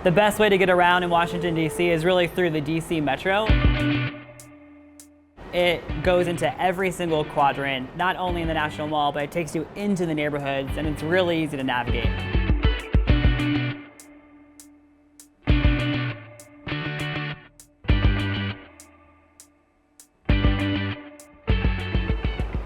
The best way to get around in Washington, D.C. is really through the D.C. Metro. It goes into every single quadrant, not only in the National Mall, but it takes you into the neighborhoods, and it's really easy to navigate.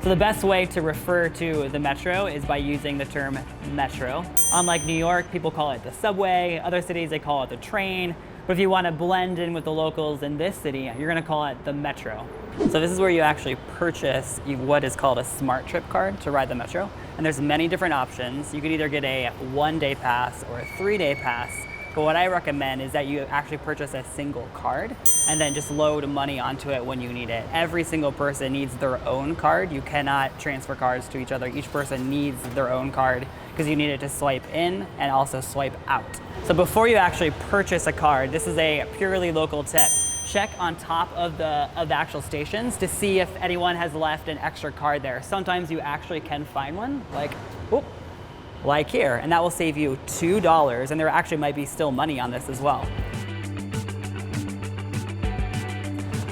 So the best way to refer to the Metro is by using the term Metro. Unlike New York, people call it the subway. Other cities, they call it the train. But if you want to blend in with the locals in this city, you're going to call it the Metro. So this is where you actually purchase what is called a Smart Trip card to ride the Metro. And there's many different options. You could either get a 1-day pass or a 3-day pass. But what I recommend is that you actually purchase a single card and then just load money onto it when you need it. Every single person needs their own card. You cannot transfer cards to each other. Each person needs their own card because you need it to swipe in and also swipe out. So before you actually purchase a card, this is a purely local tip. Check on top of the actual stations to see if anyone has left an extra card there. Sometimes you actually can find one, like here, and that will save you $2, and there actually might be still money on this as well.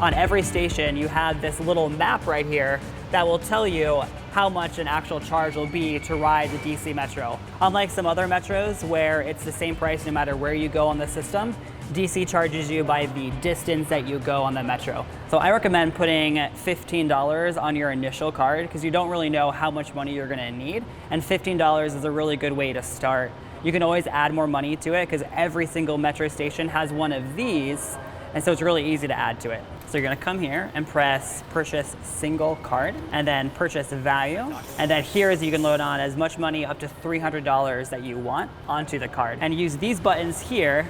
On every station, you have this little map right here that will tell you how much an actual charge will be to ride the DC Metro. Unlike some other metros where it's the same price no matter where you go on the system, DC charges you by the distance that you go on the Metro. So I recommend putting $15 on your initial card because you don't really know how much money you're gonna need, and $15 is a really good way to start. You can always add more money to it because every single Metro station has one of these, and so it's really easy to add to it. So you're gonna come here and press purchase single card and then purchase value. And then here is you can load on as much money up to $300 that you want onto the card. And use these buttons here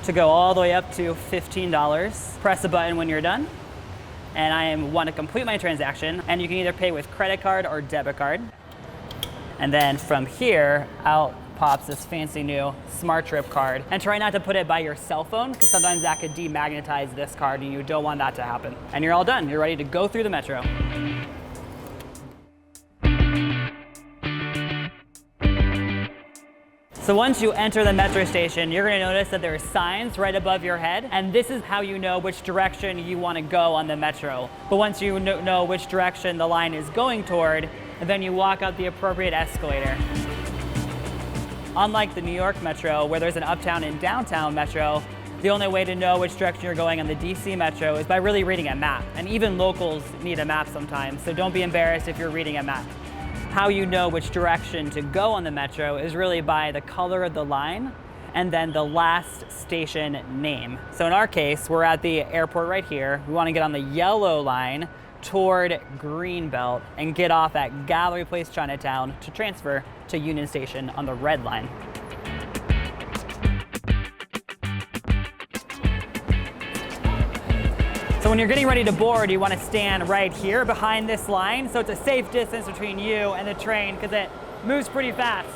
to go all the way up to $15. Press the button when you're done. And I want to complete my transaction. And you can either pay with credit card or debit card. And then from here, out pops this fancy new Smart Trip card. And try not to put it by your cell phone because sometimes that could demagnetize this card and you don't want that to happen. And you're all done. You're ready to go through the Metro. So once you enter the Metro station, you're gonna notice that there are signs right above your head, and this is how you know which direction you wanna go on the Metro. But once you know which direction the line is going toward, then you walk up the appropriate escalator. Unlike the New York Metro, where there's an uptown and downtown Metro, the only way to know which direction you're going on the DC Metro is by really reading a map. And even locals need a map sometimes, so don't be embarrassed if you're reading a map. How you know which direction to go on the Metro is really by the color of the line and then the last station name. So in our case, we're at the airport right here. We want to get on the yellow line toward Greenbelt and get off at Gallery Place Chinatown to transfer to Union Station on the red line. So when you're getting ready to board, you want to stand right here behind this line, so it's a safe distance between you and the train because it moves pretty fast.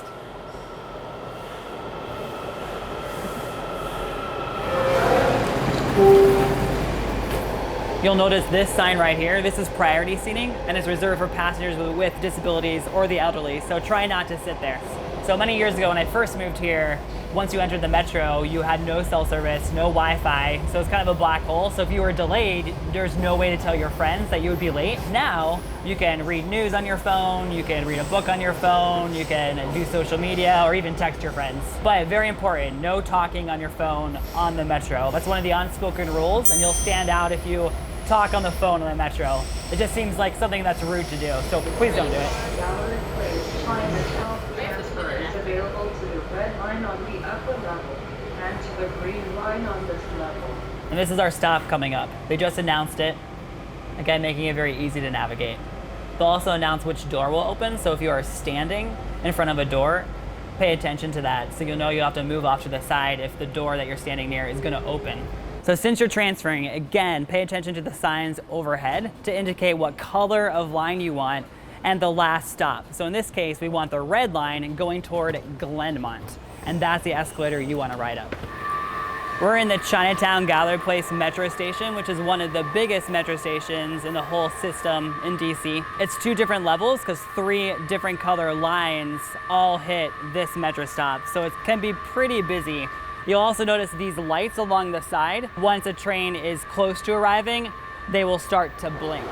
You'll notice this sign right here. This is priority seating, and it's reserved for passengers with disabilities or the elderly, so try not to sit there. So many years ago when I first moved here, once you entered the Metro, you had no cell service, no Wi-Fi, so it's kind of a black hole. So if you were delayed, there's no way to tell your friends that you would be late. Now, you can read news on your phone, you can read a book on your phone, you can do social media, or even text your friends. But very important, no talking on your phone on the Metro. That's one of the unspoken rules, and you'll stand out if you talk on the phone on the Metro. It just seems like something that's rude to do, so please don't do it. Gallery Place Chinatown transfer is available to the red line on the upper level and to the green line on this level. And this is our stop coming up. They just announced it, again, making it very easy to navigate. They'll also announce which door will open, so if you are standing in front of a door, pay attention to that, so you'll know you'll have to move off to the side if the door that you're standing near is gonna open. So since you're transferring, again, pay attention to the signs overhead to indicate what color of line you want and the last stop. So in this case, we want the red line going toward Glenmont, and that's the escalator you want to ride up. We're in the Chinatown Gallery Place Metro Station, which is one of the biggest metro stations in the whole system in DC. It's 2 different levels because 3 different color lines all hit this metro stop, so it can be pretty busy. You'll also notice these lights along the side. Once a train is close to arriving, they will start to blink.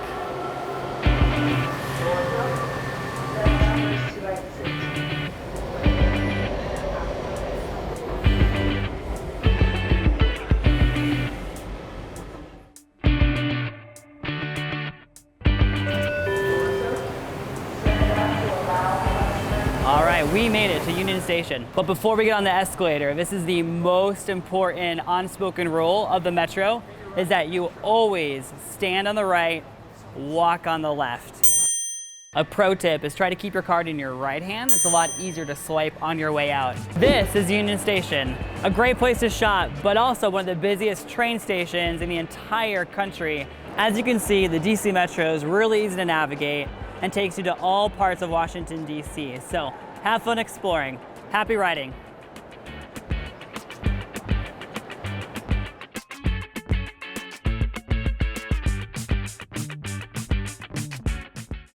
All right, we made it to Union Station. But before we get on the escalator, this is the most important unspoken rule of the Metro, is that you always stand on the right, walk on the left. A pro tip is try to keep your card in your right hand. It's a lot easier to swipe on your way out. This is Union Station, a great place to shop, but also one of the busiest train stations in the entire country. As you can see, the DC Metro is really easy to navigate and takes you to all parts of Washington, DC. So have fun exploring. Happy riding.